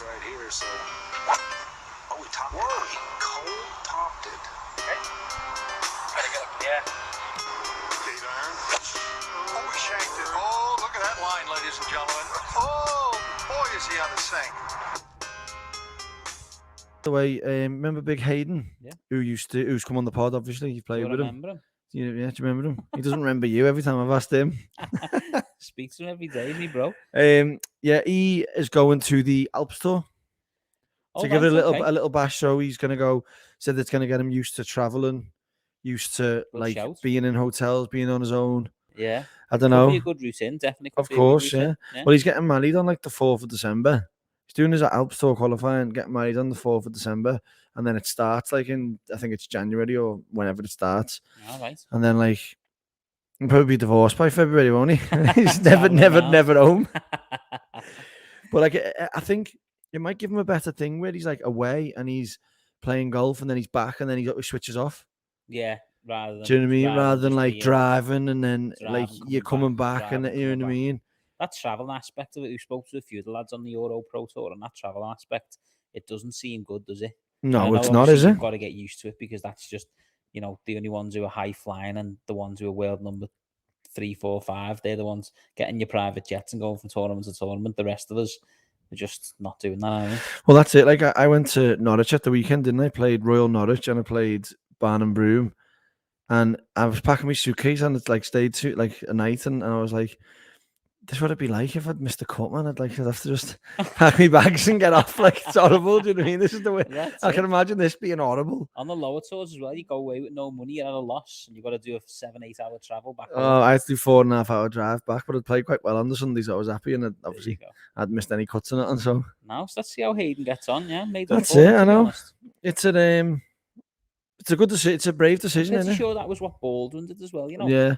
is right here, so... Oh, we topped it. We cold topped it. Okay. Better get up in the air. Gate iron. Oh, we shanked it. Oh, look at that line, ladies and gentlemen. Oh, boy, is he on the sink. The way, remember Big Hayden? Yeah. Who's come on the pod, obviously. You played with him. Him. Do you remember him? He doesn't remember you every time I've asked him. Speaks to him every day, me bro. Yeah, he is going to the Alps tour. To give it a little bash show. He's gonna go. Said it's gonna get him used to traveling, used to being in hotels, being on his own. Yeah, I don't know. Could be a good routine, definitely. Of course, yeah. Well, he's getting married on like the 4th of December. He's doing his Alps tour qualifying, getting married on the 4th of December, and then it starts like in I think it's January or whenever it starts. All right. And then like he'll probably be divorced by February, won't he? He's never home. But like I think it might give him a better thing where he's like away and he's playing golf and then he's back and then he switches off. Yeah, rather than. Do you know what I mean? Rather than like driving and then like you're coming back and you know what I mean? That travel aspect of it, we spoke to a few of the lads on the Euro Pro Tour, and that travel aspect, it doesn't seem good, does it? No, it's not, is it? You've got to get used to it because that's just, the only ones who are high flying and the ones who are world number 3, 4, 5, they're the ones getting your private jets and going from tournament to tournament. The rest of us are just not doing that, are we? Well, that's it. Like I went to Norwich at the weekend, didn't I? Played Royal Norwich and I played Barnum Broom, and I was packing my suitcase and it's like stayed to like a night, and I was like, this is what it'd be like if I'd missed a cut, man. I'd have to just pack my bags and get off. Like, it's horrible. Do you know what I mean? This is the way. I can imagine this being horrible. On the lower tours as well, you go away with no money, you're at a loss, and you've got to do a 7-8 hour travel back home. Oh, I had to do 4.5 hour drive back, but I'd played quite well on the Sundays. I was happy, and obviously I hadn't missed any cuts in it, and so. Now, so let's see how Hayden gets on. Yeah, that's it. I know. It's a good decision. It's a brave decision. I'm pretty sure that was what Baldwin did as well. Yeah.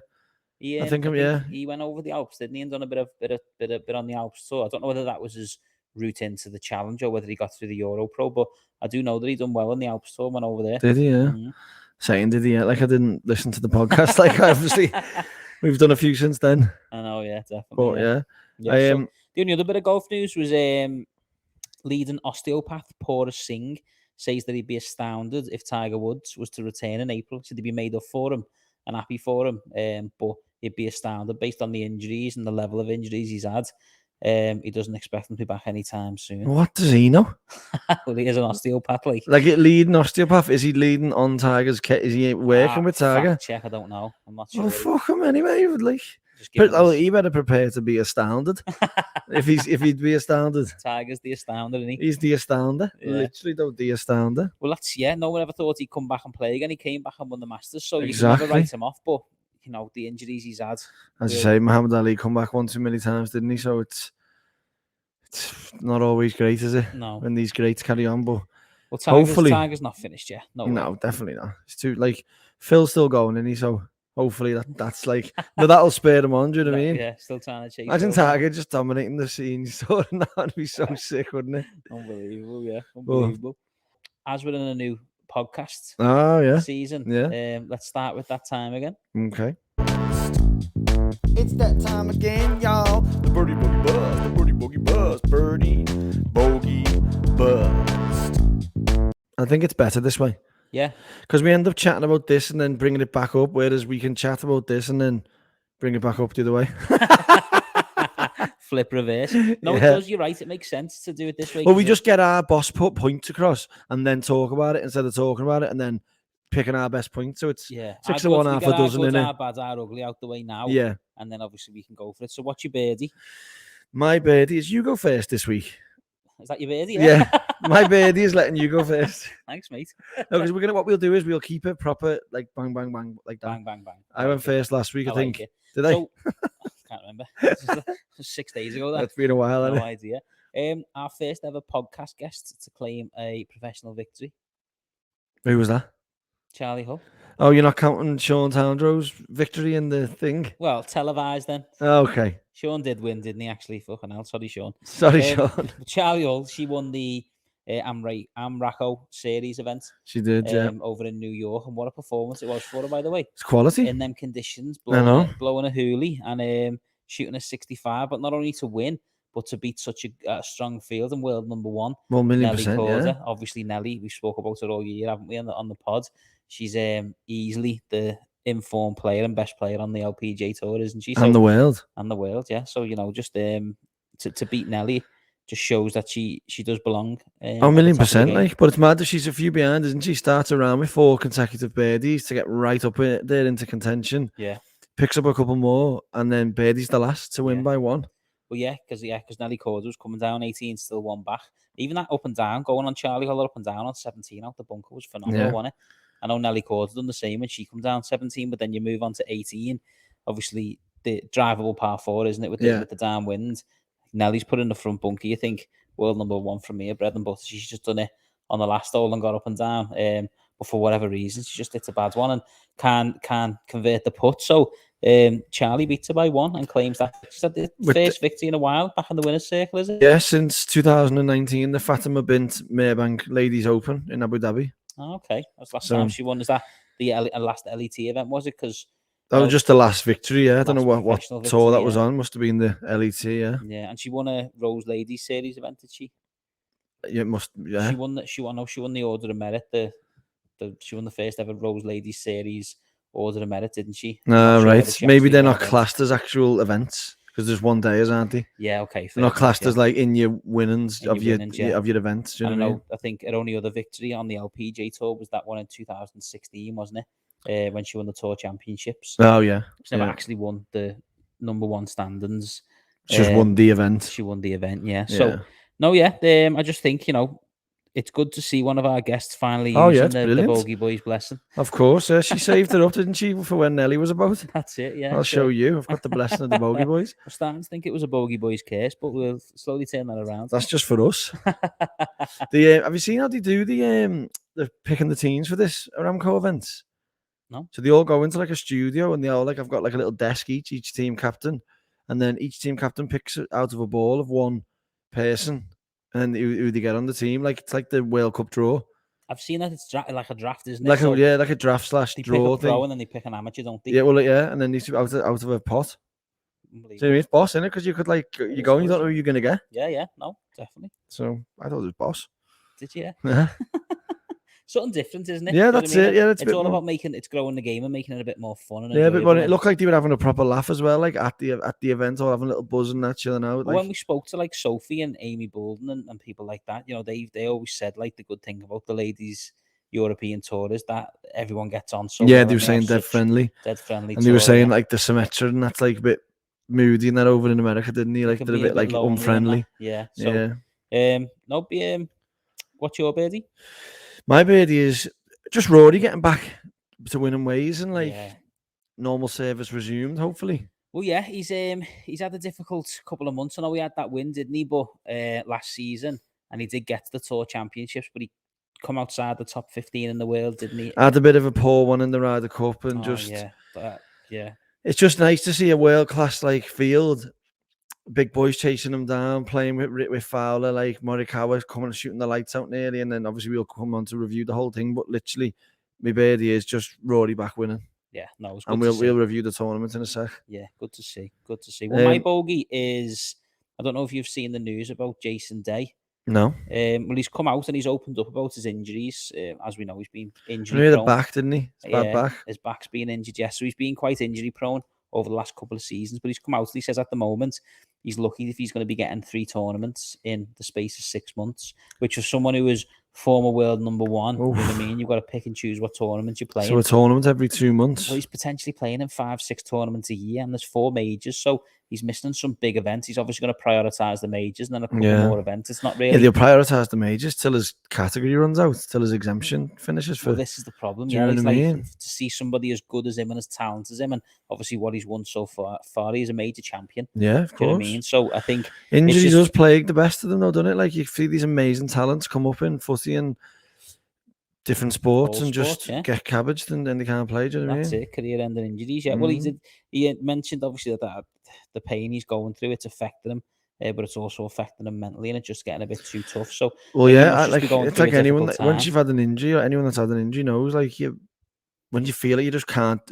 I think he went over the Alps, didn't he, and done a bit on the Alps tour. I don't know whether that was his route into the challenge or whether he got through the Euro Pro, but I do know that he done well on the Alps tour. Went over there. Did he? Yeah. Mm-hmm. Saying did he? Yeah. Like I didn't listen to the podcast. Like obviously, we've done a few since then. I know. Yeah, definitely. But yeah. So the only other bit of golf news was leading osteopath Porter Singh says that he'd be astounded if Tiger Woods was to return in April. So they'd be made up for him and happy for him. But he'd be astounded based on the injuries and the level of injuries he's had. He doesn't expect him to be back anytime soon. What does he know? Well, he is an osteopath. Like leading osteopath? Is he leading on Tiger's kit? Is he working with Tiger? Check, I don't know. I'm not sure. Well, fuck him anyway. He would he better prepare to be astounded. if he'd be astounded. Tiger's the astounder, isn't he? He's the astounder. Yeah. Literally, though, the astounder. Well, no one ever thought he'd come back and play again. He came back and won the Masters, so you can never write him off. But the injuries he's had. As you say, Muhammad Ali come back one too many times, didn't he? So it's not always great, is it? No. When these greats carry on, but hopefully Tiger's not finished yet. No, definitely not. It's too Phil's still going, isn't he? So hopefully that's but that'll spare them on. Do you know what I mean? Yeah, still trying to chase. Imagine Tiger just dominating the scene. That'd be so sick, wouldn't it? Unbelievable, yeah, unbelievable. As we're in a new podcast, season, let's start with that time again. Okay. It's that time again, y'all. The birdie boogie buzz, the birdie boogie buzz, birdie bogey buzz. I think it's better this way. Yeah. Because we end up chatting about this and then bringing it back up, whereas we can chat about this and then bring it back up the other way. Flip reverse. No, it does. You're right. It makes sense to do it this way. Well, we just get our boss put points across and then talk about it instead of talking about it and then picking our best points. So it's 6 of one, half a dozen, innit? Our bad, our ugly out the way now. Yeah. And then obviously we can go for it. So what's your birdie? My birdie is you go first this week. Is that your birdie? Yeah. My birdie is letting you go first. Thanks, mate. No, because what we'll do is we'll keep it proper, like bang, bang, bang, like that. Bang, bang, bang. I went first last week, I think. Like Did I? So, can't remember. This was 6 days ago. That's been a while. No idea. Our first ever podcast guest to claim a professional victory. Who was that? Charlie Hull. Oh, you're not counting Sean Townsend's victory in the thing? Well, televised then. Okay. Sean did win, didn't he? Actually, fucking hell. Sorry, Sean. Sorry, Sean. Charlie Hull, she won the Amraco series event. She did, yeah. Over in New York, and what a performance it was for her, by the way. It's quality. In them conditions, blowing a hoolie and shooting a 65, but not only to win, but to beat such a strong field and world number one, Well, Nelly 1,000,000%, Corda, yeah. obviously Nelly, we spoke about her all year, haven't we, on the pod? She's easily the informed player and best player on the LPGA tour, isn't she? And the world. And the world, yeah. So, just to beat Nelly just shows that she does belong. Oh, at the top of the 1,000,000%, game. like, but it's mad that she's a few behind, isn't she? Starts around with 4 consecutive birdies to get right up there into contention. Yeah. Picks up a couple more, and then birdie's the last to win by 1. Well, because Nelly Corda was coming down 18, still 1 back. Even that up and down, going on Charlie Holler up and down on 17 out the bunker was phenomenal, wasn't it? I know Nelly Corda done the same when she come down 17, but then you move on to 18. Obviously, the drivable par 4, isn't it, with the downwind? Nelly's put in the front bunker. You think world number 1 from here, bread and butter. She's just done it on the last hole and got up and down. But for whatever reason, she just hits a bad one and can't convert the putt. So Charlie beats her by 1 and claims that it's the first victory in a while back in the winner's circle, is it? Yeah, since 2019, the Fatima Bint Merebank Ladies Open in Abu Dhabi. Oh, okay, that's last time she won. Is that the last LET event? Was it? Because that was just the last victory. Yeah, I don't know what victory, tour that was on. Must have been the LET. Yeah. Yeah, and she won a Rose Ladies Series event, did she? Yeah, it must. Yeah. She won the Order of Merit. She won the first ever Rose Ladies Series Order of Merit, didn't she? Right. Maybe they're not classed as actual events because there's one day, aren't they? Yeah. Okay. They're not classed as like in your winnings of your events. Do you know what I mean? I think her only other victory on the LPGA tour was that one in 2016, wasn't it? When she won the tour championships. Oh yeah. She never actually won the number 1 standings. She just won the event. She won the event. Yeah. So no, yeah. I just think it's good to see one of our guests finally using the Bogey Boys blessing. Of course, she saved it up, didn't she, for when Nelly was about? That's it, yeah. I'll show you. I've got the blessing of the Bogey Boys. I'm starting to think it was a Bogey Boys curse, but we'll slowly turn that around. That's just for us. Have you seen how they do the picking the teams for this Aramco events? No. So they all go into like a studio and they all I've got like a little desk each team captain, and then each team captain picks out of a ball of one person. And who they get on the team, it's like the World Cup draw. I've seen that it's like a draft, isn't it? Like a draft / draw pick a thing. Pro and then they pick an amateur, don't they? Yeah, and then these out of a pot. So it's boss, isn't it? Because you could you go and you don't know who you're gonna get. Yeah, no, definitely. So I thought it was boss. Did you? Yeah. Something different, isn't it? Yeah, that's it. Yeah, it's all about it's growing the game and making it a bit more fun. And but it looked like they were having a proper laugh as well, like at the event, or having a little buzz and that, chilling out. When we spoke to Sophie and Amy Bolden and people like that, they always said the good thing about the ladies European tour is that everyone gets on. So they were saying dead friendly, and they were saying the Symmetra and that's a bit moody and that over in America, didn't he? They're a bit unfriendly. Yeah. So, yeah. What's your birdie? My birdie is just Rory getting back to winning ways and normal service resumed, hopefully. Well, yeah, he's had a difficult couple of months. I know he had that win, didn't he? But last season, and he did get to the Tour Championships, but he come outside the top 15 in the world, didn't he? Had a bit of a poor one in the Ryder Cup, and it's just nice to see a world class field. Big boys chasing him down, playing with Fowler, Morikawa coming and shooting the lights out nearly, and then obviously we'll come on to review the whole thing. But literally, my birdie is just Rory back winning. Yeah, no, it's good. And we'll review the tournament in a sec. Yeah, good to see. Good to see. Well, my bogey is, I don't know if you've seen the news about Jason Day. No. Well, he's come out and he's opened up about his injuries. As we know, he's been injury prone. He had a back, didn't he? His bad back. His back's been injured, yes. So he's been quite injury prone over the last couple of seasons. But he's come out and he says at the moment he's lucky if he's going to be getting 3 tournaments in the space of 6 months, which for someone who is former world number 1, you know what I mean? You've got to pick and choose what tournaments you're playing. So a tournament every 2 months. Well, he's potentially playing in 5-6 tournaments a year, and there's 4 majors. So he's missing some big events. He's obviously going to prioritise the majors and then a couple more events. It's not really... Yeah, they'll prioritise the majors till his category runs out, till his exemption finishes. Well, this is the problem. Yeah, it's to see somebody as good as him and as talented as him, and obviously what he's won so far, he's a major champion. Yeah, of course. You know what I mean? So I think... Injuries does plague the best of them, though, doesn't it? You see these amazing talents come up in footy and different sports and just get cabbaged and then they can't play. Do you know what I mean? That's it, career-ending injuries. Yeah, well, he mentioned obviously that the pain he's going through, it's affecting him, but it's also affecting him mentally, and it's just getting a bit too tough. So, well, yeah, it's like anyone once you've had an injury, or anyone that's had an injury knows, when you feel it, you just can't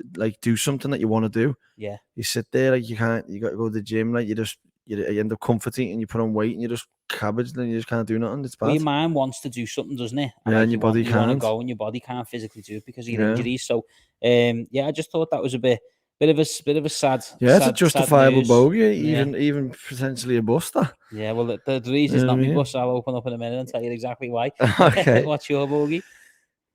do something that you want to do. Yeah, you sit there you can't. You got to go to the gym. You you end up comforting and you put on weight and you just cabbage and you just can't do nothing. It's bad. Well, your mind wants to do something, doesn't it? Yeah, and your body you want to can't. go, and your body can't physically do it because of your injuries. So, yeah, I just thought that was a bit of a sad. Yeah, it's a sad justifiable news. bogey, even potentially a buster. Yeah, well, the reason's not me bust. I'll open up in a minute and tell you exactly why. Okay. What's your bogey?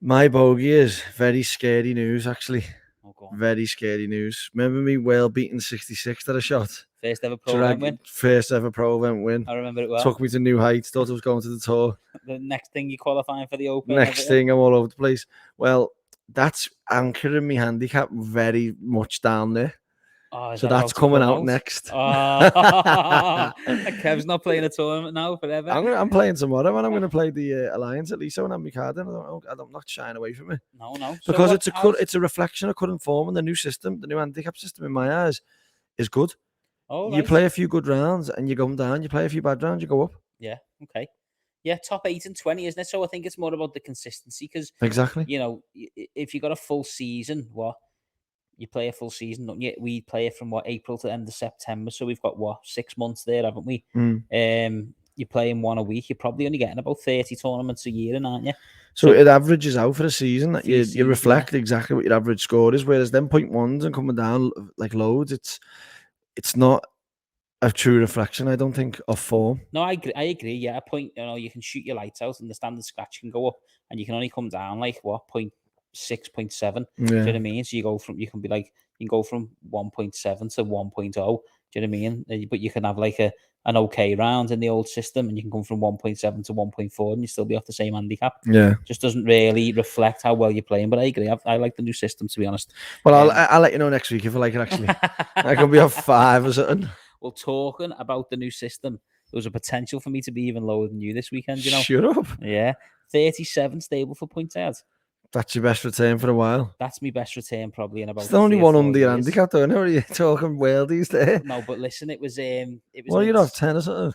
My bogey is very scary news, actually. Oh, go on. Very scary news. Remember me well beating 66 that I shot? First ever pro event win? First ever pro event win. I remember it well. Took me to new heights. Thought I was going to the tour. The next thing you're qualifying for the Open. Next thing, I'm all over the place. Well, that's anchoring my handicap very much down there. Oh, so that's coming out next. Oh. Kev's not playing a tournament now forever. I'm playing tomorrow, and I'm going to play the Alliance at least. I won't have my card in. I'm not shying away from it. No. Because it's a reflection of current form, and the new system, the new handicap system in my eyes, is good. Oh, you play a few good rounds, and you go down. You play a few bad rounds, you go up. Yeah. Okay. Yeah, top 8 and 20, isn't it? So I think it's more about the consistency because exactly. You know, if you got a full season, you play a full season, don't you? We play it from April to the end of September, so we've got 6 months there, haven't we? You're playing one a week. You're probably only getting about 30 tournaments a year, aren't you? So it averages out for a season that you reflect exactly what your average score is. Whereas them 0.1s and coming down like loads, it's not a true reflection, I don't think, of form. No, I agree. Yeah, a point. You can shoot your lights out, and the standard scratch can go up, and you can only come down like 0.6, 0.7. Do you know what I mean? So you can go from 1.7 to 1.0. Do you know what I mean? But you can have like an okay round in the old system, and you can come from 1.7 to 1.4, and you still be off the same handicap. Yeah, just doesn't really reflect how well you're playing. But I agree. I like the new system, to be honest. Well, I'll let you know next week if I like it. Actually, I could be off 5 or something. Well, talking about the new system, there was a potential for me to be even lower than you this weekend. You know, shut up. Yeah, 37 stable for points out. That's your best return for a while. That's my best return probably in about. It's the only one under your handicap, though. Are you talking worldies there? No, but listen, it was. Well, you'd have 10 or something.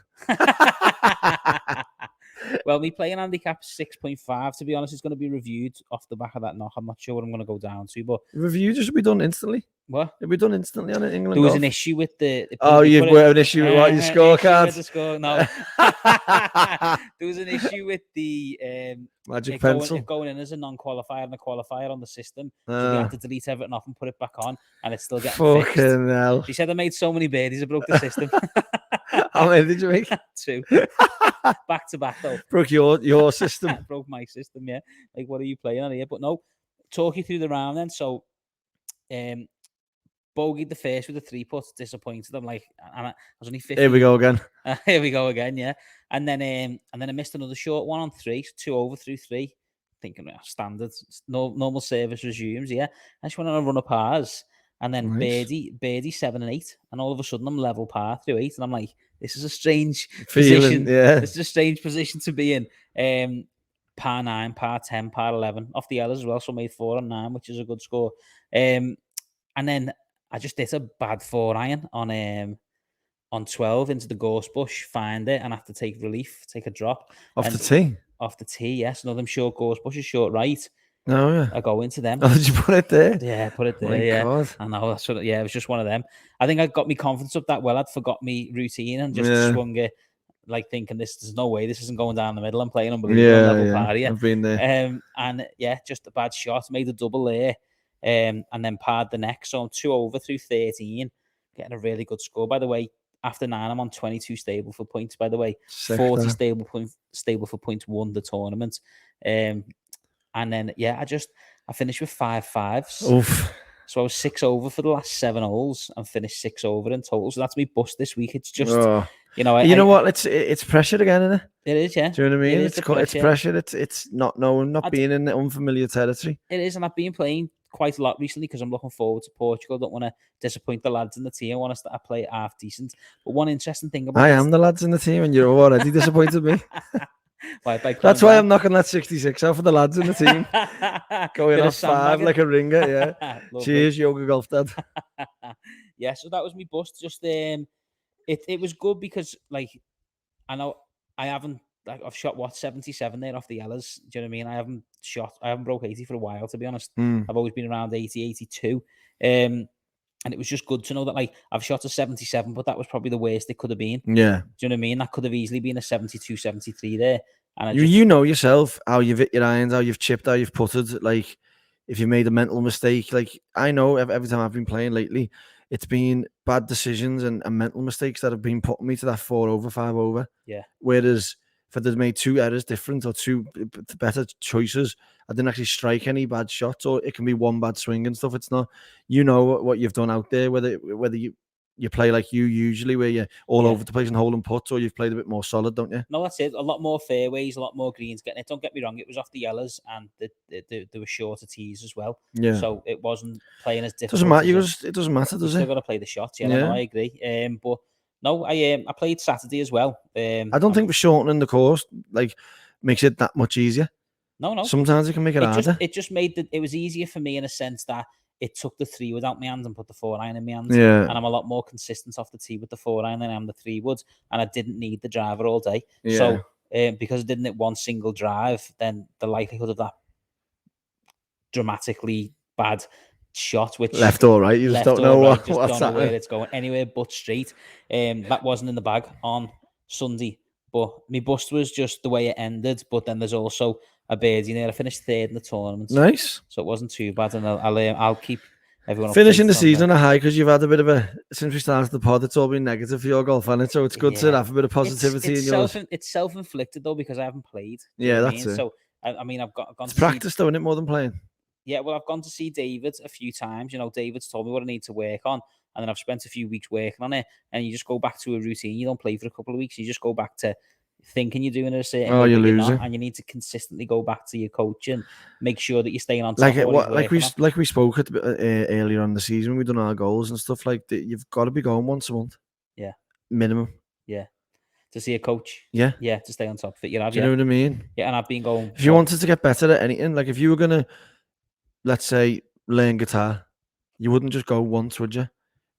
Well, me playing handicap 6.5. To be honest, it's going to be reviewed off the back of that knock. I'm not sure what I'm going to go down to, but review just be done instantly. What? It'll be done instantly on England. There was an issue with the. You've got an issue with what your scorecard? No, there was an issue with the magic pencil going in as a non-qualifier and a qualifier on the system. So we had to delete everything off and put it back on, and it's still getting fixed. Fucking hell! She said I made so many birdies, I broke the system. How many did you make? 2. Back to back though. Broke your system. Broke my system. Yeah. Like, what are you playing on here? But no, talk you through the round then. So, bogeyed the first with a 3-putt, disappointed. I'm like, I was only 50. Here we go again. Here we go again, yeah. And then I missed another short one on 3, 2 over through 3. Thinking standards, normal service resumes, yeah. I just went on a run of pars, and then birdie 7 and 8, and all of a sudden I'm level par through 8, and I'm like, this is a strange position. Yeah, this is a strange position to be in. Par 9, par 10, par 11 off the L's as well, so made 4 on 9, which is a good score. And then I just did a bad 4-iron on 12 into the gorse bush, find it, and have to take a drop. Off the tee, yes. None of them short gorse bushes, short right. No, yeah. I go into them. Oh, did you put it there? Yeah, put it there. Yeah, God. I know. It was just one of them. I think I got me confidence up that well. I'd forgot me routine and just swung it, like thinking there's no way this isn't going down the middle. I'm playing unbelievable level par here. I've been there. And just a bad shot. Made a double there. And then parred the next. So I'm 2 over through 13, getting a really good score. By the way, after 9, I'm on 22 stable for points. By the way, 40 stable for points, won the tournament. And then I finished with 5 5s. Oof. So I was 6 over for the last 7 holes and finished 6 over in total. So that's me bust this week. It's just you know what? It's pressure again, isn't it? It is, yeah. Do you know what I mean? It's pressure. It's not knowing, not being in the unfamiliar territory. It is, and I've been playing quite a lot recently because I'm looking forward to Portugal. Don't want to disappoint the lads in the team. I want to play half decent. But one interesting thing about I am the lads in the team, and you're already disappointed me. That's why I'm knocking that 66 out for the lads in the team. Going off 5 like a ringer, yeah. Cheers, yoga golf dad. Yeah, so that was me bust. Just it was good because like I know I haven't. I've shot 77 there off the Ellas. Do you know what I mean? I haven't broke 80 for a while, to be honest. I've always been around 80, 82. And it was just good to know that, like, I've shot a 77, but that was probably the worst it could have been. Yeah. Do you know what I mean? That could have easily been a 72, 73 there. And I You know yourself, how you've hit your irons, how you've chipped, how you've putted. Like, if you made a mental mistake, like, I know every time I've been playing lately, it's been bad decisions and mental mistakes that have been putting me to that 4 over, 5 over. Yeah. Whereas if I'd made 2 errors different or 2 better choices, I didn't actually strike any bad shots, or it can be 1 bad swing and stuff. It's not, you know what you've done out there, whether you play like you usually, where you're all over the place and holding putts, or you've played a bit more solid, don't you? No, that's it. A lot more fairways, a lot more greens getting it. Don't get me wrong, it was off the yellows, and there were shorter tees as well. Yeah. So it wasn't playing as difficult. Doesn't matter. It doesn't matter, does You it? still got to play the shots. Yeah, no, I agree. But no, I played Saturday as well. I don't think shortening the course like makes it that much easier. No. Sometimes it can make it harder. It just made it was easier for me in a sense that it took the 3 wood out my hands and put the 4-iron in my hands. Yeah. And I'm a lot more consistent off the tee with the 4-iron than I am the 3 woods. And I didn't need the driver all day. Yeah. So because I didn't hit one single drive, then the likelihood of that dramatically bad shot, which left or right, you just don't know what's happening. Where it's going anywhere but straight. That wasn't in the bag on Sunday. But my bust was just the way it ended. But then there's also a birdie there. I finished 3rd in the tournament. Nice. So it wasn't too bad, and I'll keep everyone finishing the season on a high, because you've had a bit of a, since we started the pod, it's all been negative for your golf, hasn't it? So it's good to have a bit of positivity in yours. It's self-inflicted though, because I haven't played. Yeah, that's it. So I mean, I've gone it's to practice, though, isn't it, more than playing? Yeah, well, I've gone to see David a few times. You know, David's told me what I need to work on, and then I've spent a few weeks working on it. And you just go back to a routine. You don't play for a couple of weeks. You just go back to thinking you're doing it a certain way, you're losing, and you need to consistently go back to your coach and make sure that you're staying on top. Like we spoke at earlier on in the season when we done our goals and stuff like that. You've got to be going once a month. Yeah, minimum. Yeah, to see a coach. Yeah, to stay on top of it. You know what I mean? Yeah, and I've been going. If you wanted to get better at anything, like if you were gonna, let's say, learn guitar, you wouldn't just go once, would you?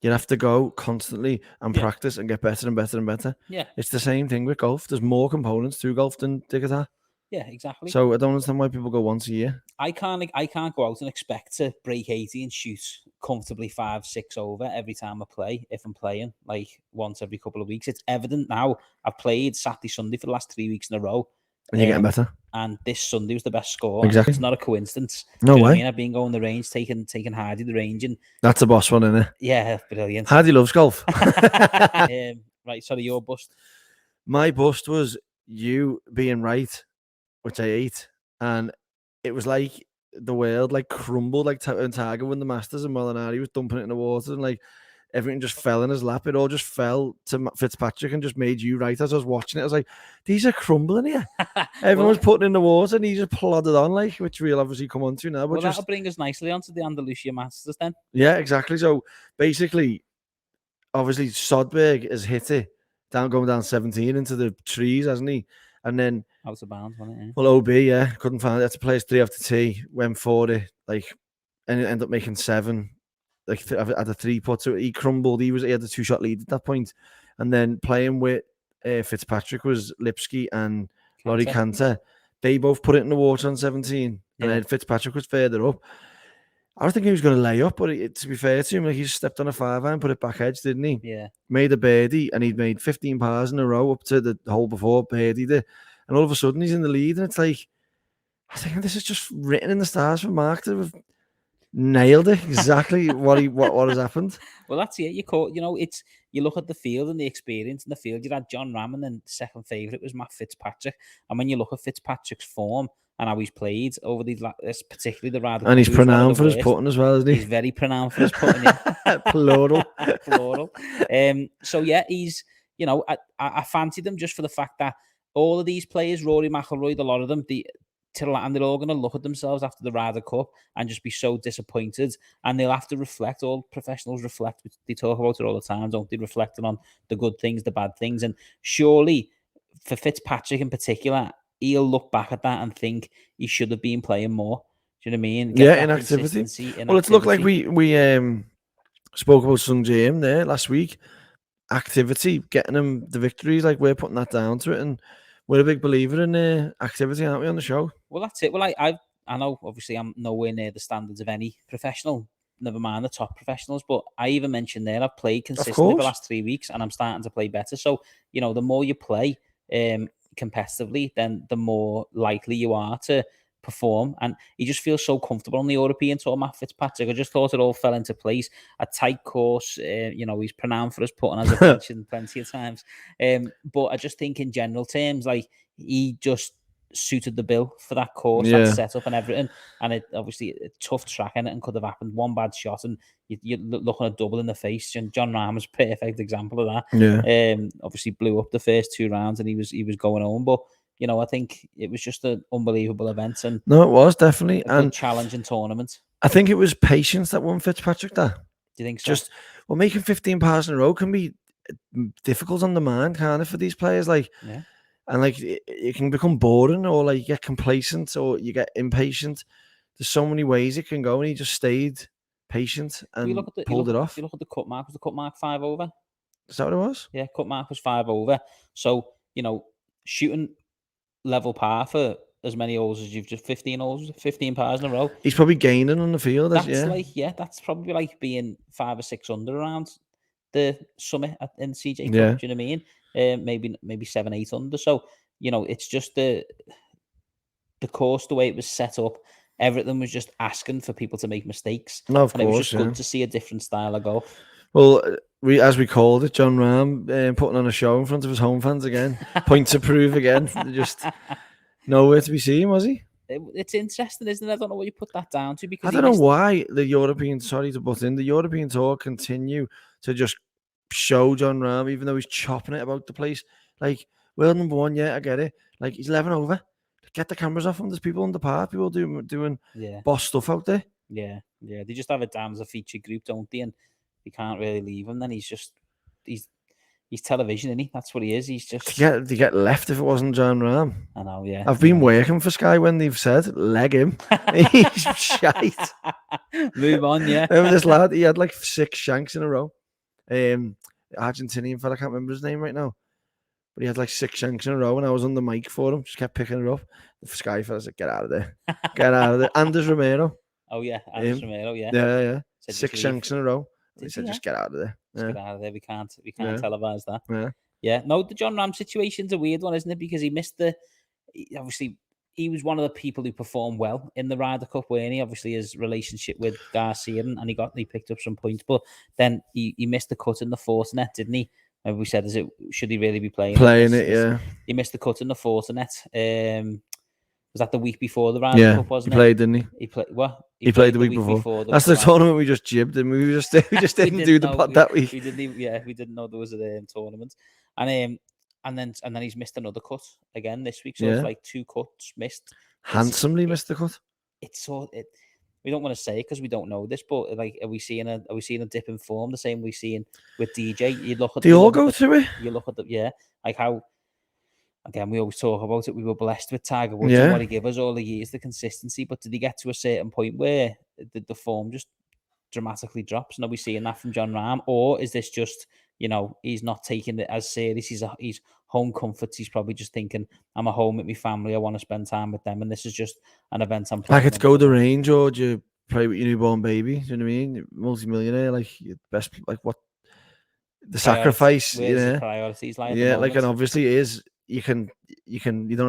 You'd have to go constantly and practice and get better and better and better. Yeah. It's the same thing with golf. There's more components to golf than the guitar. Yeah, exactly. So I don't understand why people go once a year. I can't go out and expect to break 80 and shoot comfortably 5-6 over every time I play, if I'm playing like once every couple of weeks. It's evident now. I've played Saturday, Sunday for the last 3 weeks in a row. And you're getting better. And this Sunday was the best score. Exactly. It's not a coincidence. No way. I mean, I've been going the range, taking Hardy the range, and that's a boss one, isn't it? Yeah, brilliant. Hardy loves golf. Right, sorry, your bust. My bust was you being right, which I ate, and it was like the world like crumbled, like Tiger won the Masters and Molinari was dumping it in the water, and like everything just fell in his lap. It all just fell to Fitzpatrick and just made you right. As I was watching it, I was like, these are crumbling here. Everyone was putting in the water and he just plodded on, like, which we'll obviously come on to now. But that'll bring us nicely onto the Andalusia Masters then. Yeah, exactly. So basically, obviously, Sodberg has hit it going down 17 into the trees, hasn't he? And then out of bounds, wasn't it? Yeah. Well, OB, couldn't find it. Had to play his 3 off the tee, went for it, like, and it ended up making 7. Like at a 3 putt, so he crumbled. He had a 2-shot lead at that point, and then playing with Fitzpatrick was Lipsky and Laurie Cantor. They both put it in the water on 17, and then Fitzpatrick was further up. I was thinking he was going to lay up, but to be fair to him, like, he stepped on a 5-iron, put it back edge, didn't he? Yeah. Made a birdie, and he'd made 15 pars in a row up to the hole before birdied it, and all of a sudden he's in the lead, and it's like, I think this is just written in the stars for Mark to have nailed it exactly what has happened. Well, that's it. You look at the field and the experience in the field. You had John Ram, and then second favourite was Matt Fitzpatrick. And when you look at Fitzpatrick's form and how he's played over particularly the Ryder Cup, and he's pronounced for his putting as well, isn't he? He's very pronounced for his putting. Plural. So yeah, he's. I fancied him just for the fact that all of these players, Rory McIlroy, a lot of them, and they're all going to look at themselves after the Ryder Cup and just be so disappointed, and they'll have to reflect. All professionals reflect. They talk about it all the time, don't they? Reflecting on the good things, the bad things, and surely for Fitzpatrick in particular, he'll look back at that and think he should have been playing more. Do you know what I mean? Inactivity. Well, it's looked like we spoke about Sung Jae there last week. Activity, getting him the victories, like we're putting that down to it, and we're a big believer in activity, aren't we, on the show? Well, that's it. Well, I know, obviously, I'm nowhere near the standards of any professional, never mind the top professionals, but I even mentioned there I've played consistently the course. last 3 weeks, and I'm starting to play better. So the more you play competitively, then the more likely you are to perform. And he just feels so comfortable on the European tour, Matt Fitzpatrick. I just thought it all fell into place. A tight course, he's pronounced for his putting, as I've mentioned plenty of times. But I just think in general terms, like, he just suited the bill for that course, that setup and everything. And it obviously a tough track, and it could have happened. One bad shot and you're looking at double in the face. And John Rahm was a perfect example of that. Yeah. Obviously blew up the first 2 rounds and he was going home. But I think it was just an unbelievable event, and No, it was definitely a good challenging tournament. I think it was patience that won Fitzpatrick there. Do you think so? Just making 15 pars in a row can be difficult on the mind, kind of, for these players. Like, and like it can become boring, or like you get complacent, or you get impatient. There's so many ways it can go, and he just stayed patient and pulled it off. If you look at the cut mark, was the cut mark 5 over? Is that what it was? Yeah, cut mark was 5 over. So shooting level par for as many holes as you've just 15 holes, 15 pars in a row. He's probably gaining on the field. That's that's probably like being 5 or 6 under around the summit in CJ Cup. Do you know what I mean? Maybe 7, 8 under. So it's just the course, the way it was set up. Everything was just asking for people to make mistakes. No, of course, it was just good to see a different style of golf. Well, as we called it, John Rahm putting on a show in front of his home fans again. Point to prove again. Just nowhere to be seen, was he? It's interesting, isn't it? I don't know what you put that down to, because I don't know why the European Tour continue to just show John Rahm, even though he's chopping it about the place. Like, world number 1, I get it. Like, he's 11 over. Get the cameras off him. There's people on the park, people doing boss stuff out there. Yeah. They just have it down as a featured group, don't they? And you can't really leave him. Then he's television, isn't he? That's what he is. He's just to get left if it wasn't John Rahm. I know, yeah. I've been working for Sky when they've said leg him. He's shite. Move on, yeah. Remember this lad? He had like 6 shanks in a row. Argentinian fella, I can't remember his name right now. But he had like 6 shanks in a row, and I was on the mic for him. Just kept picking it up. The Sky fella said, "Get out of there, get out of there." Anders Romero. Oh yeah, Anders Romero. Yeah. Yeah. 6 shanks in a row. He said, "Just get out of there. Get out of there. We can't televise that." Yeah. No, the John Rahm situation's a weird one, isn't it? Because he missed obviously he was one of the people who performed well in the Ryder Cup, weren't he? Obviously, his relationship with Garcia, and he picked up some points, but then he missed the cut in the Fortinet, didn't he? And we said, should he really be playing it? Yeah. He missed the cut in the Fortinet. Was that the week before the Ryder Cup, wasn't he played, didn't he? He played what? He played the week before. That's the tournament we just jibbed, and we just didn't do the pot that week. We didn't know there was a tournament, and then he's missed another cut again this week. So it's like 2 cuts missed. Handsomely missed the cut. We don't want to say it because we don't know this, but like, are we seeing a dip in form the same we seeing with DJ? You look at they all go through it. You look at like how. Again, we always talk about it. We were blessed with Tiger Woods and what he gave us all the years, the consistency. But did he get to a certain point where the form just dramatically drops? And are we seeing that from John Rahm? Or is this just, he's not taking it as serious? He's home comforts. He's probably just thinking, I'm at home with my family. I want to spend time with them. And this is just an event I'm playing. Like, it's go the range, or do you play with your newborn baby? Do you know what I mean? Multi-millionaire, like, best, like, what? The sacrifice, the priorities like like, and obviously it is. You don't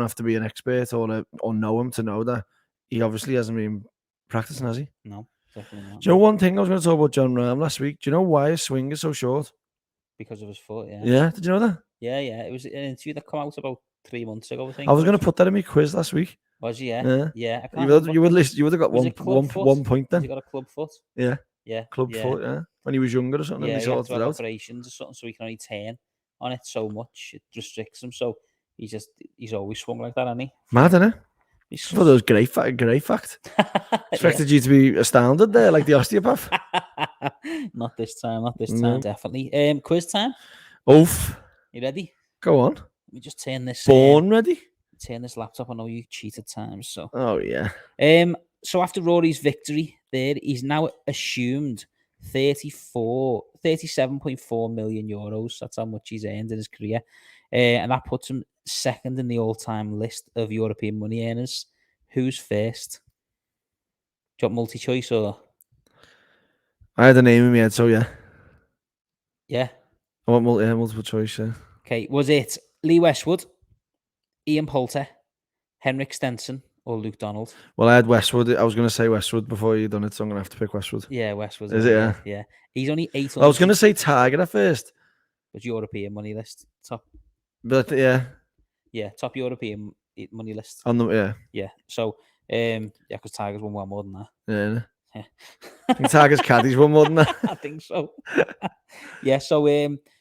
have to be an expert or know him to know that he obviously hasn't been practicing, has he? No, definitely not. Do you know one thing I was going to talk about John Rahm last week? Do you know why his swing is so short? Because of his foot, yeah. Yeah, did you know that? Yeah. It was an interview that came out about 3 months ago, I think. I was going to put that in my quiz last week. Was you? Yeah. You would have got one point then. He got a club foot. Yeah. Club foot. Yeah. When he was younger or something. Yeah, he had to have operations or something, so he can only turn on it so much. It restricts him. So he's always swung like that, hasn't he? Mad, isn't it? For those great fact. Expected you to be astounded there, like the osteopath. Not this time, definitely. Quiz time. Oof. You ready? Go on. Let me just turn this. Ready? Turn this laptop. I know you cheated times, so. Oh yeah. So after Rory's victory, there he's now assumed 37.4 million euros. That's how much he's earned in his career, and that puts him second in the all-time list of European money earners. Who's first? Do you want multi-choice or? I had a name in my head, so yeah. Yeah. I want multiple choice. Yeah. Okay. Was it Lee Westwood, Ian Poulter, Henrik Stenson, or Luke Donald? Well, I had Westwood. I was going to say Westwood before you done it, so I'm going to have to pick Westwood. Yeah, Westwood. Is it? Yeah. Yeah. He's only 800. Well, I was going to say Tiger at first, But European money list. Top. but yeah, Top European money list. on the yeah, Yeah. So, because Tiger's won well more than that. yeah. Yeah. I think Tiger's caddies won more than that. I think so. Yeah. So,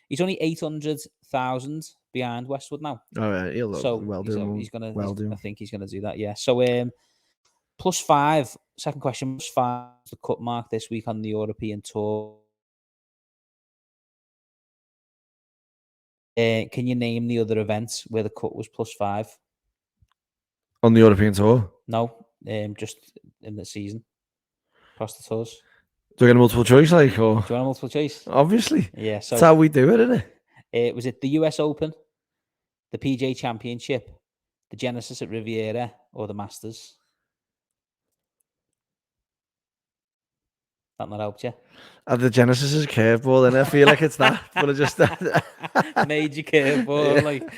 he's only 800,000 behind Westwood now. All right, he'll So well he's, do. he's gonna. well he's- do. I think he's gonna do that. Yeah. So, +5. Second question. +5 is the cut mark this week on the European Tour. Can you name the other events where the cut was +5? On the European Tour. No, just in the season across the tours. Do I get a multiple choice, like, or Do you want a multiple choice? obviously Yeah. that's So, how we do it, isn't it? was it the US Open, the PGA Championship, the Genesis at Riviera, or the Masters? That not helped you? The Genesis is a curveball, and I feel like it's that, but I just Major curveball, Yeah. like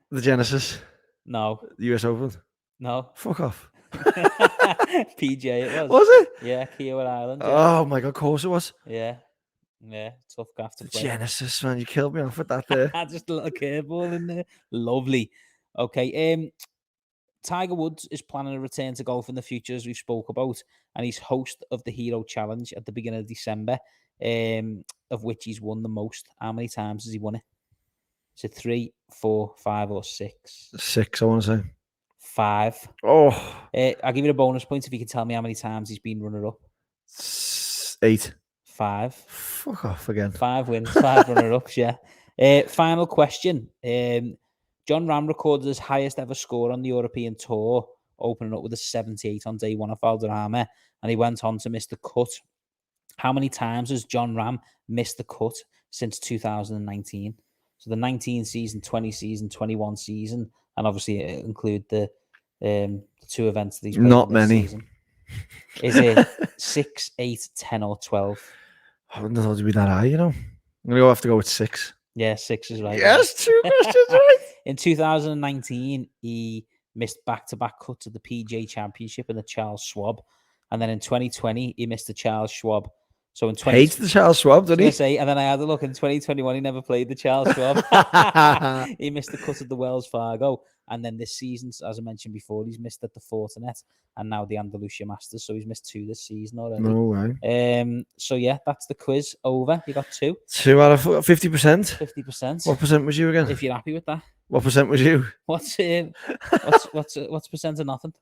the Genesis, no, the US Open. no. Fuck off. PGA it was. Was it? Yeah, Kiawah Island. Yeah. Oh my god, of course it was. Yeah. Tough gaff to The play. Genesis, man, you killed me off with that there. Just a little curveball in there. Lovely. Okay. Tiger Woods is planning a return to golf in the future, as we spoke about, and he's host of the Hero Challenge at the beginning of December, of which he's won the most. How many times has he won it? Is it 3, 4, 5, or 6? 6, I want to say. 5. Oh, I'll give you a bonus point if you can tell me how many times he's been runner-up. 8. 5. Fuck off again. 5 wins, 5 runner-ups, yeah. Final question. John Ram recorded his highest ever score on the European Tour, opening up with a 78 on day 1 of Valderrama, and he went on to miss the cut. How many times has John Ram missed the cut since 2019? So the 19 season, 20 season, 21 season, and obviously it include the 2 events that he's played Not in this many. season. Is it 6, 8, 10, or 12? I wouldn't have thought it'd be that high, you know. I'm gonna have to go with 6. Yeah, 6 is right. Yes, 2 questions right. In 2019, he missed back-to-back cuts at the PGA Championship and the Charles Schwab. And then in 2020, he missed the Charles Schwab. So in 20... Hates the Charles Schwab, doesn't he? Say, and then I had a look in 2021, he never played the Charles Schwab. He missed the cut at the Wells Fargo. And then this season, as I mentioned before, he's missed at the Fortinet and now the Andalusia Masters. So he's missed 2 this season already. No way. So yeah, that's the quiz over. You got 2. 2 out of 50%. 50%. What percent was you again? If you're happy with that. What percent was you? What's percent of nothing?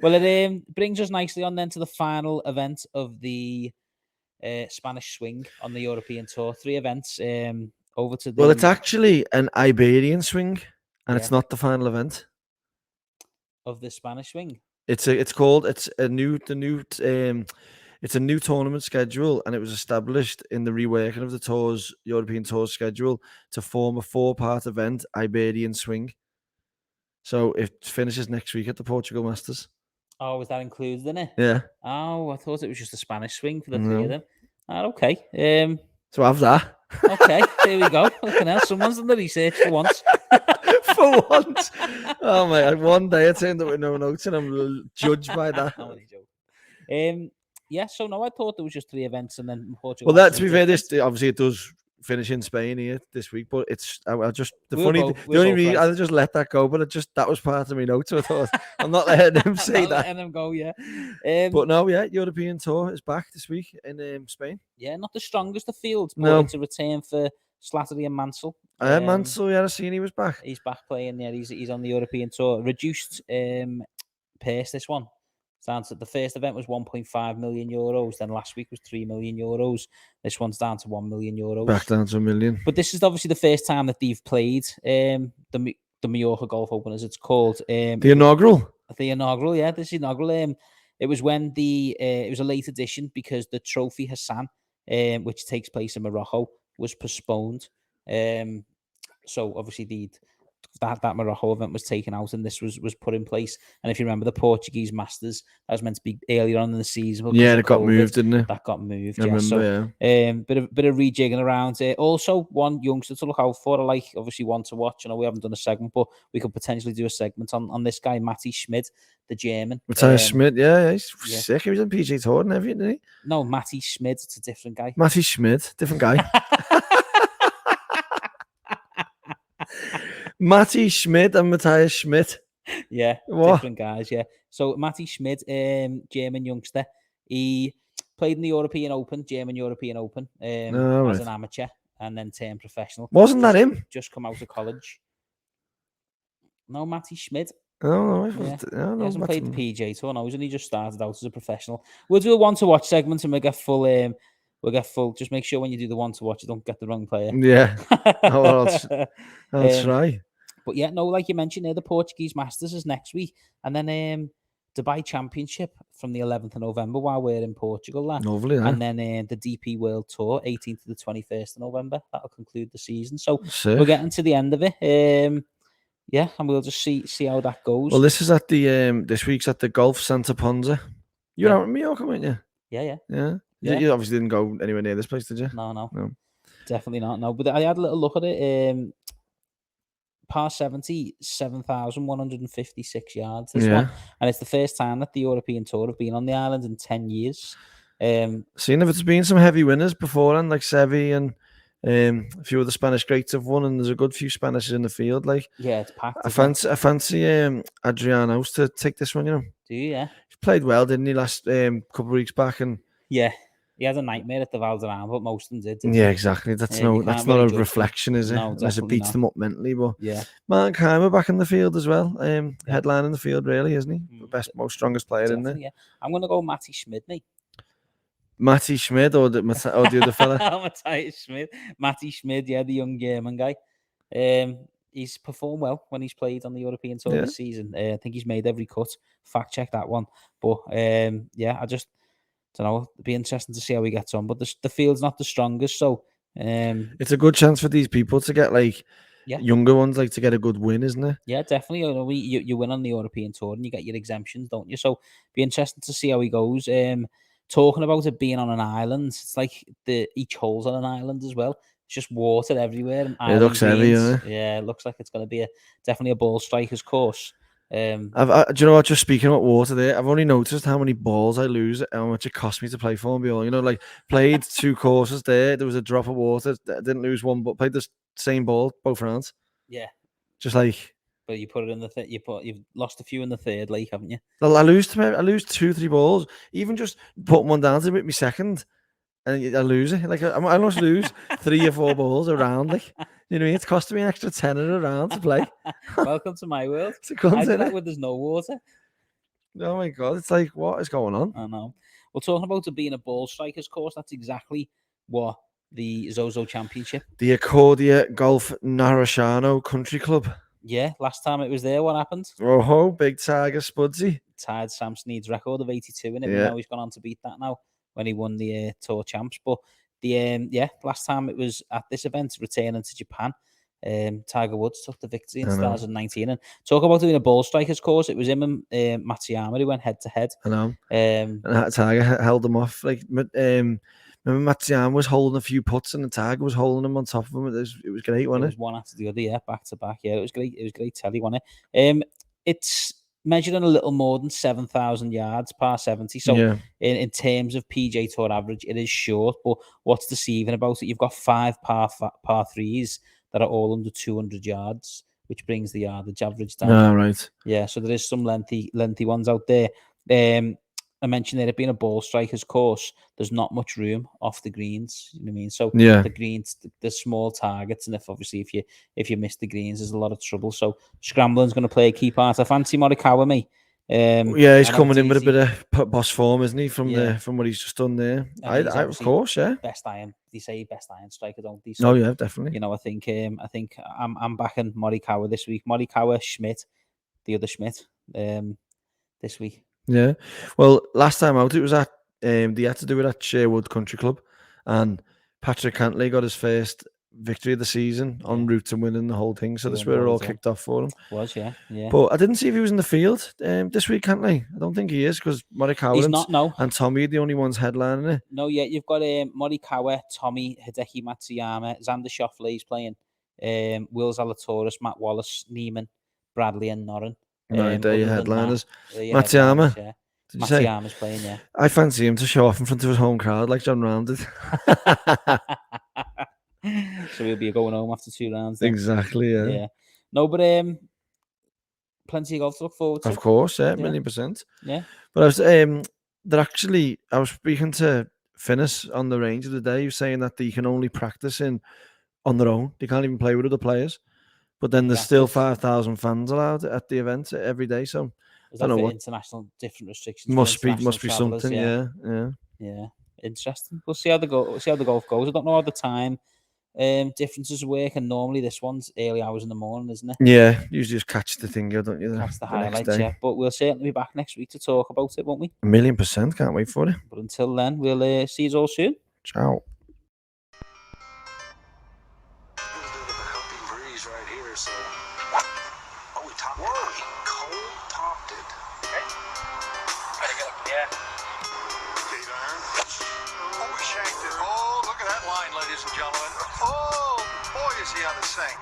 Well, it brings us nicely on then to the final event of the Spanish swing on the European Tour. 3 events over to the... Well, it's actually an Iberian swing, and it's Yeah. not the final event. of the Spanish swing. It's a new tournament schedule, and it was established in the reworking of the European Tour schedule to form a 4-part event, Iberian Swing. So it finishes next week at the Portugal Masters. Oh, was that included in it? Yeah. Oh, I thought it was just a Spanish swing for the 3 No. of them. Okay. So have that. Okay, there we go. Looking else, someone's done the research for once. For once. Oh my god, one day I turned up with no notes and I'm judged by that. I'm only joking. Yeah, so no, I thought there was just 3 events and then Portugal. Well, that Masters to be was fair, different. obviously it does finish in Spain here this week, but it's I just the We were funny both- the we were only both reason right. I just let that go, but that was part of my notes. So I thought I'm not letting him say Not that. letting them go, yeah. But no, yeah, European Tour is back this week in Spain. Yeah, not the strongest of fields, but No. it's a return for Slattery and Mansell. Mansell, yeah, I seen he was back. He's back playing. Yeah, he's on the European Tour. Reduced pace. This one. Down to the first event was 1.5 million euros. Then last week was 3 million euros. This one's down to 1 million euros. Back down to $1 million. But this is obviously the first time that they've played the Mallorca Golf Open, as it's called. The inaugural. The inaugural, yeah, this inaugural. It was when it was a late edition because the Trophy Hassan, which takes place in Morocco, was postponed. So obviously they'd that Morocco event was taken out and this was put in place. And if you remember the Portuguese Masters, that was meant to be earlier on in the season. But Yeah, because it of got COVID, moved, didn't it? That got moved. I Yeah, so remember, yeah. bit of rejigging around. Also, one youngster to look out for, like obviously one to watch. I know we haven't done a segment, but we could potentially do a segment on this guy, Matty Schmidt, the German. Matty Schmidt, yeah, he's yeah. sick. He was on PG Tour and everything, didn't he? No, Matty Schmidt, it's a different guy. Matty Schmidt, different guy. Matty Schmidt and Matthias Schmidt. Yeah, What? different guys, yeah. So Matty Schmidt, German youngster, he played in the European Open, German European Open, as right. an amateur and then turned professional. Wasn't that him? Just come out of college. No, Matty Schmidt. Oh, no, He hasn't played the PGA Tour. No, he's only just started out as a professional. We'll do a one to watch segment and we'll get full. Just make sure when you do the one to watch, you don't get the wrong player. Yeah. I'll try. But yeah, no, like you mentioned there, the Portuguese Masters is next week, and then Dubai Championship from the 11th of November while we're in Portugal. Lovely, and then the DP World Tour, 18th to the 21st of November. That'll conclude the season. So we're getting to the end of it. Yeah, and we'll just see how that goes. Well, this is at the this week's at the Golf Santa Ponza. You're out in Mallorca, weren't you? Yeah. You obviously didn't go anywhere near this place, did you? No, definitely not. No, but I had a little look at it. Par 70, 7,156 yards. This one, and it's the first time that the European Tour have been on the island in 10 years. Seeing if it's been some heavy winners beforehand, like Sevi and a few of the Spanish greats have won, and there's a good few Spanish in the field. Like, yeah, it's packed. I fancy Adriano's to take this one. You know, do you? Yeah, he played well, didn't he? Last couple of weeks back, and yeah. He had a nightmare at the Valderrama, but most of them did. Yeah, exactly. That's not a reflection, is it? No, unless it beats them up mentally. But yeah, Martin Keimer back in the field as well. Headline in the field, really, isn't he? The best, most strongest player in there. Yeah. I'm gonna go Matty Schmidt, mate. Matty Schmidt or the other fella? Matty Schmidt. Matty Schmidt, yeah, the young German guy. He's performed well when he's played on the European Tour this season. I think he's made every cut. Fact check that one. But yeah, I just don't know. It'd be interesting to see how he gets on. But the field's not the strongest, so it's a good chance for these people to get like younger ones, like to get a good win, isn't it? Yeah, definitely. You know, you win on the European Tour and you get your exemptions, don't you? So be interesting to see how he goes. Talking about it being on an island, it's like each hole's on an island as well. It's just water everywhere. And it looks heavy, yeah. It looks like it's going to be definitely a ball striker's course. Do you know what? Just speaking about water, there, I've only noticed how many balls I lose, how much it cost me to play Formula. You know, like played 2 courses there. There was a drop of water. I didn't lose one, but played the same ball both rounds. Yeah, just like. But you put it in the you've lost a few in the third lake, haven't you? I lose 2-3 balls. Even just putting one down to hit me second, and I lose it. Like I almost lose 3 or 4 balls around. Like, you know what I mean? It's costing me an extra 10 in a round to play. Welcome to my world. I do that when there's no water. Oh my god! It's like, what is going on? I know. Well, talking about it being a ball strikers course, that's exactly what the Zozo Championship, the Accordia Golf Narashano Country Club. Yeah, last time it was there, what happened? Oh, big Tiger Spudsy. Tied Sam Snead's record of 82 in it. Yeah. Now he's gone on to beat that now when he won the Tour Champs. But the last time it was at this event, returning to Japan, Tiger Woods took the victory in 2019. And talk about doing a ball strikers course, it was him and Matsuyama who went head to head. I know. And Tiger held them off. Like, remember Matsuyama was holding a few putts and the Tiger was holding them on top of him. It was great, wasn't it? It was one after the other, yeah, back to back. Yeah, it was great. It was great telly, wasn't it? It's measuring a little more than 7,000 yards, par 70. So in terms of PJ Tour average, it is short. But what's deceiving about it? You've got 5 par 3s that are all under 200 yards, which brings the yardage average down. Ah, right. Yeah, so there is some lengthy ones out there. I mentioned that it being a ball striker's course, there's not much room off the greens. You know what I mean? So the greens, the small targets, and if you miss the greens, there's a lot of trouble. So scrambling's going to play a key part. I fancy Morikawa, mate. He's coming in with a bit of boss form, isn't he? From what he's just done there. I of course, yeah. Best iron. They say best iron striker, don't they? So, yeah, definitely. You know, I think I'm backing Morikawa this week. Morikawa, Schmidt, the other Schmidt, this week. Yeah, well, last time out it was at they had to do it at Sherwood Country Club, and Patrick Cantley got his first victory of the season, en route to winning the whole thing. So To that's win where it all loads, yeah. kicked off for him. Was, yeah. But I didn't see if he was in the field this week, can't I? I don't think he is because Morikawa He's not, no. and Tommy are the only ones headlining it. No, yeah, you've got Morikawa, Tommy, Hideki Matsuyama, Xander Schauffele's playing, Will Zalatoris, Matt Wallace, Neiman, Bradley and Noren. Right, they're your other than that, headliners. they're your Matsuyama, headliners, yeah. did you say? Matsuyama's playing, yeah. I fancy him to show off in front of his home crowd like John Round did. So he'll be going home after 2 rounds. Then. Exactly, yeah. No, but plenty of golf to look forward to. Of course, yeah, 1,000,000%. Yeah. But I was speaking to Finnis on the range of the day, he was saying that they can only practice on their own. They can't even play with other players. But then there's still 5,000 fans allowed at the event every day. So is that for what international different restrictions? Must be travelers, something. Yeah. Interesting. We'll see how the golf goes. I don't know how the time differences work, and normally this one's early hours in the morning, isn't it? Yeah, you just catch the thing, don't you? Catch the highlights, yeah. But we'll certainly be back next week to talk about it, won't we? 1,000,000%. Can't wait for it. But until then, we'll see you all soon. Ciao. Ladies and gentlemen. Oh, boy, is he on the sink.